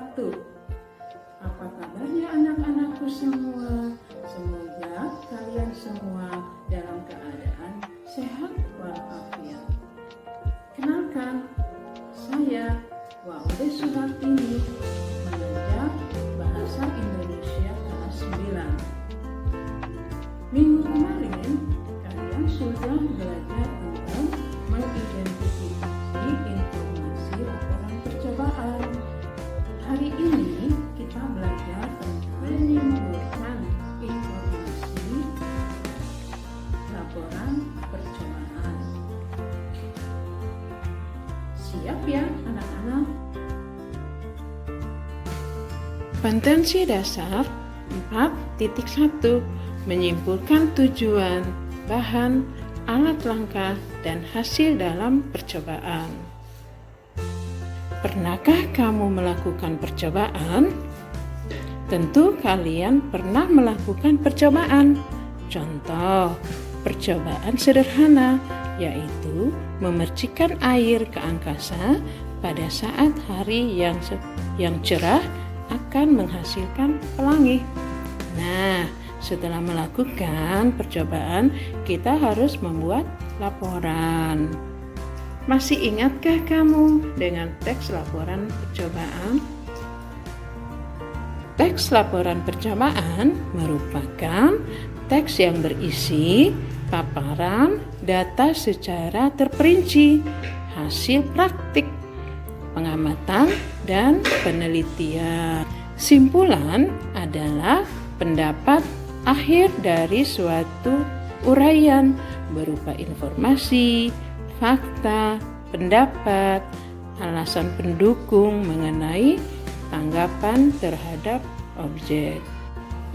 wabarakatuh. Apa kabarnya anak-anakku semua? Semoga kalian semua dalam keadaan sehat walafiat. Kenalkan, saya Waude Suhartini, mengajar Bahasa Indonesia kelas 9. Minggu kemarin, kalian sudah belajar tentang mengidentifikasi informasi laporan percobaan. Hari ini kita belajar tentang menyimpulkan informasi laporan percobaan. Siap ya anak-anak? Kompetensi dasar 4.1 menyimpulkan tujuan, bahan, alat langkah, dan hasil dalam percobaan. Pernahkah kamu melakukan percobaan? Tentu kalian pernah melakukan percobaan. Contoh, percobaan sederhana yaitu memercikan air ke angkasa pada saat hari yang cerah akan menghasilkan pelangi. Nah, setelah melakukan percobaan, kita harus membuat laporan. Masih ingatkah kamu dengan teks laporan percobaan? Teks laporan percobaan merupakan teks yang berisi paparan data secara terperinci, hasil praktik, pengamatan, dan penelitian. Simpulan adalah pendapat akhir dari suatu uraian berupa informasi, fakta, pendapat, alasan pendukung mengenai tanggapan terhadap objek.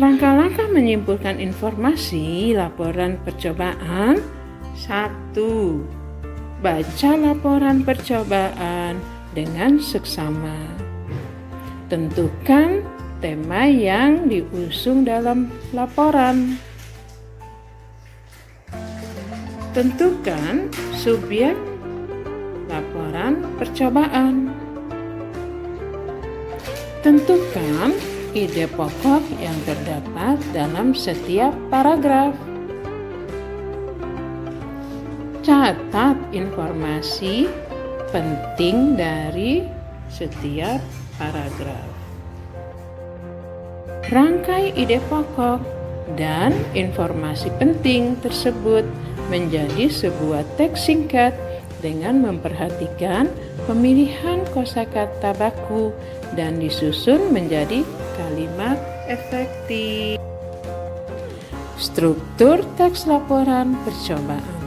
Langkah-langkah menyimpulkan informasi laporan percobaan. 1. Baca laporan percobaan dengan seksama. Tentukan tema yang diusung dalam laporan. Tentukan subjek laporan percobaan. Tentukan ide pokok yang terdapat dalam setiap paragraf. Catat informasi penting dari setiap paragraf. Rangkai ide pokok dan informasi penting tersebut menjadi sebuah teks singkat dengan memperhatikan pemilihan kosakata baku dan disusun menjadi kalimat efektif. Struktur teks laporan percobaan.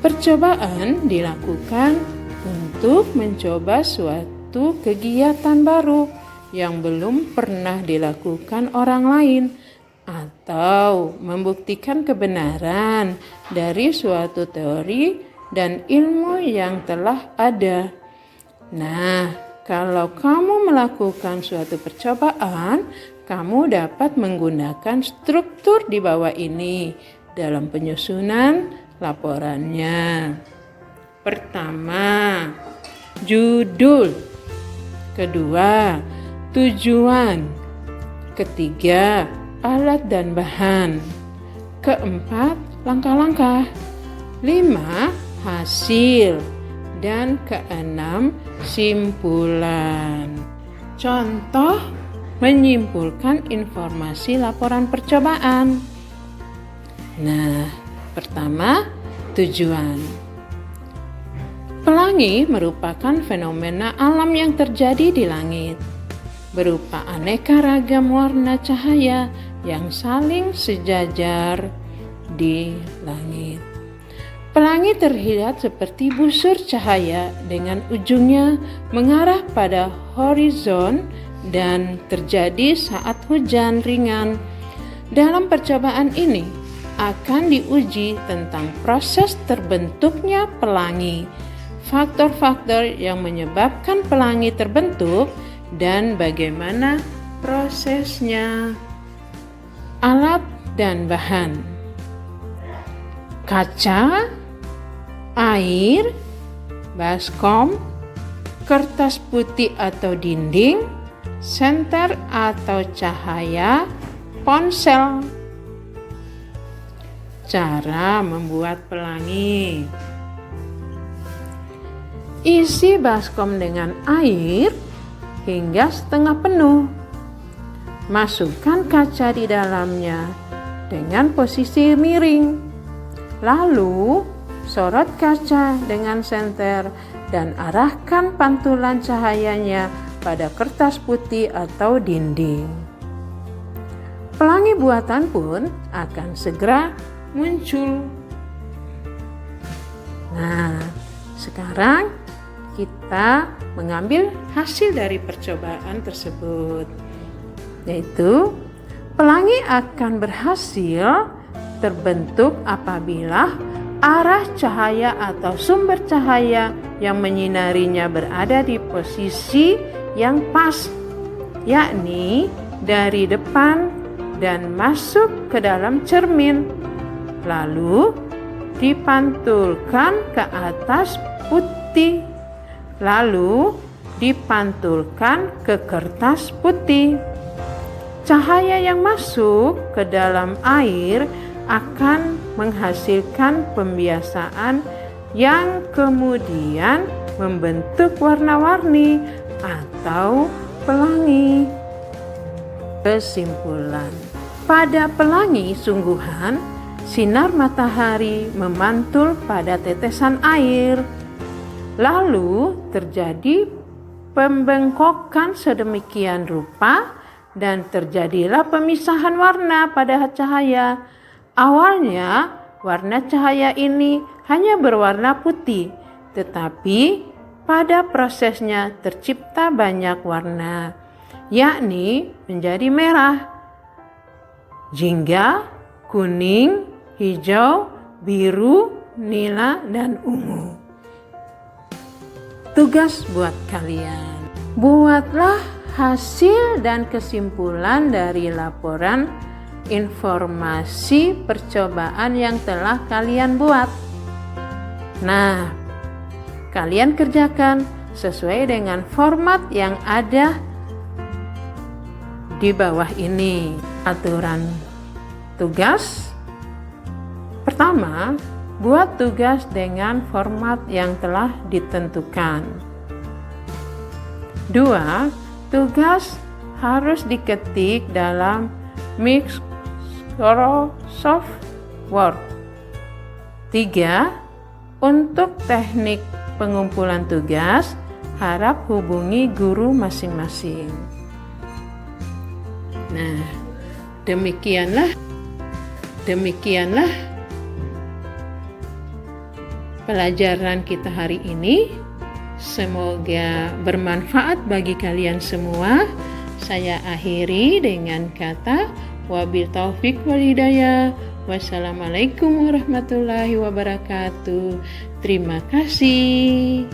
Percobaan dilakukan untuk mencoba suatu kegiatan baru yang belum pernah dilakukan orang lain atau membuktikan kebenaran dari suatu teori dan ilmu yang telah ada. Nah, kalau kamu melakukan suatu percobaan, kamu dapat menggunakan struktur di bawah ini dalam penyusunan laporannya. Pertama, judul. Kedua, tujuan. Ketiga, alat dan bahan. Keempat, langkah-langkah. 5, hasil. Dan keenam, simpulan. Contoh menyimpulkan informasi laporan percobaan. Nah, pertama, tujuan. Pelangi merupakan fenomena alam yang terjadi di langit, berupa aneka ragam warna cahaya yang saling sejajar di langit. Pelangi terlihat seperti busur cahaya dengan ujungnya mengarah pada horizon dan terjadi saat hujan ringan. Dalam percobaan ini akan diuji tentang proses terbentuknya pelangi, faktor-faktor yang menyebabkan pelangi terbentuk, dan bagaimana prosesnya. Alat dan bahan. Kaca, air, baskom, kertas putih atau dinding, senter atau cahaya ponsel. Cara membuat pelangi. Isi baskom dengan air hingga setengah penuh. Masukkan kaca di dalamnya dengan posisi miring. Lalu sorot kaca dengan senter dan arahkan pantulan cahayanya pada kertas putih atau dinding. Pelangi buatan pun akan segera muncul. Nah, sekarang kita mengambil hasil dari percobaan tersebut, yaitu pelangi akan berhasil terbentuk apabila arah cahaya atau sumber cahaya yang menyinarinya berada di posisi yang pas, yakni dari depan dan masuk ke dalam cermin, lalu dipantulkan ke atas putih, lalu dipantulkan ke kertas putih. Cahaya yang masuk ke dalam air akan menghasilkan pembiasaan yang kemudian membentuk warna-warni atau pelangi. Kesimpulan, pada pelangi sungguhan, sinar matahari memantul pada tetesan air. Lalu terjadi pembengkokan sedemikian rupa dan terjadilah pemisahan warna pada cahaya. Awalnya warna cahaya ini hanya berwarna putih, tetapi pada prosesnya tercipta banyak warna, yakni menjadi merah, jingga, kuning, hijau, biru, nila, dan ungu. Tugas buat kalian. Buatlah hasil dan kesimpulan dari laporan informasi percobaan yang telah kalian buat. Nah, kalian kerjakan sesuai dengan format yang ada di bawah ini. Aturan tugas. Pertama, buat tugas dengan format yang telah ditentukan. 2. Tugas harus diketik dalam Microsoft Word. 3. Untuk teknik pengumpulan tugas, harap hubungi guru masing-masing. Nah, demikianlah pelajaran kita hari ini. Semoga bermanfaat bagi kalian semua. Saya akhiri dengan kata wabil taufik wal hidayah. Wassalamualaikum warahmatullahi wabarakatuh. Terima kasih.